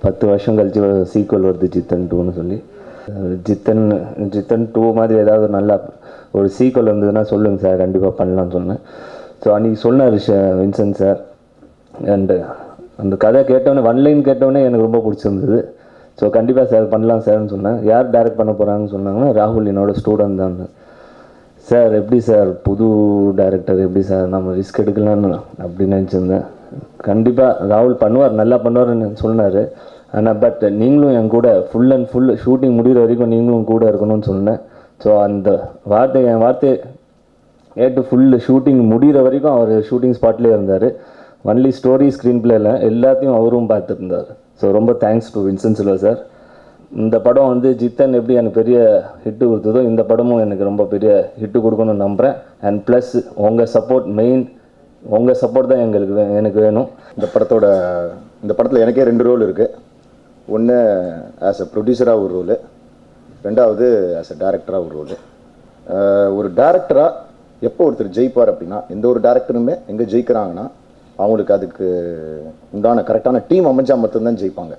10 வருஷம் கழிச்சு சீக்வல் வருது ஜித்தன் 2ன்னு சொல்லி. ஜித்தன் 2 மாதிரி ஏதாவது நல்லா ஒரு சீக்வல் வந்ததுன்னா சொல்லுங்கள் சார், கண்டிப்பாக பண்ணலான்னு சொன்னேன். ஸோ அன்றைக்கி சொன்னார் வின்சென்ட் சார். அண்டு அந்த கதை கேட்டோன்னே, ஒன்லைன் கேட்டோன்னே எனக்கு ரொம்ப பிடிச்சிருந்தது. ஸோ கண்டிப்பாக சார் பண்ணலாம் சார்னு சொன்னேன். யார் டைரக்ட் பண்ண போகிறாங்கன்னு சொன்னாங்கன்னா, ராகுல் என்னோட ஸ்டூடெண்ட் தான். சார் எப்படி சார் புது டைரக்டர், எப்படி சார் நம்ம ரிஸ்க் எடுக்கலான்னு அப்படின்னு நினச்சிருந்தேன். கண்டிப்பாக ராகுல் பண்ணுவார், நல்லா பண்ணுவார்னு சொன்னார். ஆனால் பட் நீங்களும் என் கூட ஃபுல் அண்ட் ஃபுல் ஷூட்டிங் முடிகிற வரைக்கும் நீங்களும் கூட இருக்கணும்னு சொன்னேன். ஸோ அந்த என் வார்த்தை ஏட்டு ஃபுல் ஷூட்டிங் முடிகிற வரைக்கும் அவர் ஷூட்டிங் ஸ்பாட்லேயே இருந்தார். ஒன்லி ஸ்டோரி ஸ்க்ரீன் பிளேல எல்லாத்தையும் அவரும் பார்த்துருந்தார். ஸோ ரொம்ப thanks to Vincent Silva sir. இந்த படம் வந்து ஜித்தன் எப்படி எனக்கு பெரிய ஹிட்டு கொடுத்ததோ, இந்த படமும் எனக்கு ரொம்ப பெரிய ஹிட்டு கொடுக்கணும்னு நம்புகிறேன். அண்ட் ப்ளஸ் உங்கள் சப்போர்ட், உங்கள் சப்போர்ட் தான் எனக்கு வேணும். இந்த படத்தில் எனக்கே 2 ரோல் இருக்குது. ஒன்று ஆஸ் அ ப்ரொடியூசராக ஒரு ரோலு, 2வது ஆஸ் அ டேரக்டராக ஒரு ரோலு. ஒரு டேரக்டராக எப்போ ஒருத்தர் ஜெயிப்பார் அப்படின்னா, எந்த ஒரு டேரக்டருமே எங்கே ஜெயிக்கிறாங்கன்னா அவங்களுக்கு அதுக்கு உண்டான கரெக்டான டீம் அமைஞ்சால் மட்டும்தான் ஜெயிப்பாங்க.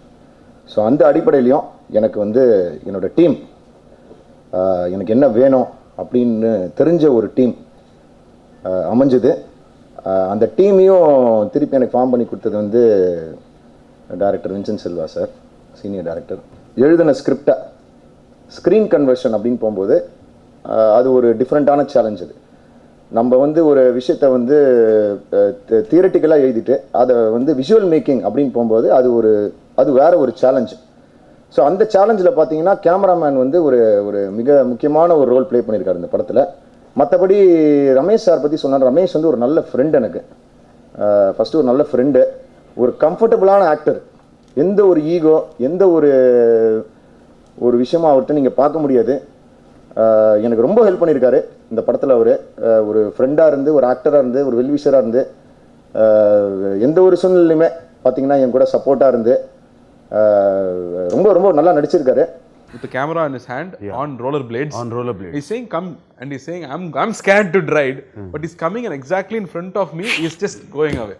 ஸோ அந்த அடிப்படையிலையும் எனக்கு வந்து என்னோடய டீம், எனக்கு என்ன வேணும் அப்படின்னு தெரிஞ்ச ஒரு டீம் அமைஞ்சது. அந்த டீமையும் திருப்பி எனக்கு ஃபார்ம் பண்ணி கொடுத்தது வந்து director Vincent Silva sir, senior director. எழுதின ஸ்கிரிப்டை ஸ்க்ரீன் கன்வர்ஷன் அப்படின்னு போகும்போது அது ஒரு டிஃப்ரெண்ட்டான சேலஞ்ச். அது நம்ம வந்து ஒரு விஷயத்தை வந்து தியரட்டிக்கலாக எழுதிட்டு அதை வந்து விஷுவல் மேக்கிங் அப்படின்னு போகும்போது அது வேற ஒரு சேலஞ்சு. ஸோ அந்த சேலஞ்சில் பார்த்தீங்கன்னா கேமராமேன் வந்து ஒரு மிக முக்கியமான ஒரு ரோல் ப்ளே பண்ணியிருக்காரு இந்த படத்தில். மற்றபடி ரமேஷ் சார் பற்றி சொன்னார். ரமேஷ் வந்து ஒரு நல்ல ஃப்ரெண்டு எனக்கு. ஃபஸ்ட்டு ஒரு நல்ல ஃப்ரெண்டு, ஒரு கம்ஃபர்டபுளான ஆக்டர். எந்த ஒரு ஈகோ, எந்த ஒரு விஷயமா அவர்கிட்ட நீங்கள் பார்க்க முடியாது. எனக்கு ரொம்ப ஹெல்ப் பண்ணியிருக்காரு இந்த படத்தில். அவர் ஒரு ஃப்ரெண்டாக இருந்து, ஒரு ஆக்டராக இருந்து, ஒரு வெல்விஷராக இருந்து, எந்த ஒரு சூழ்நிலையுமே பார்த்தீங்கன்னா என் கூட சப்போர்ட்டாக இருந்து ரொம்ப ரொம்ப நல்லா நடிச்சிருக்காரு. With the camera in his hand, on rollerblades. He's saying, "Come," and he's saying, "I'm scared to ride," but he's coming and exactly in front of me, he's just going away.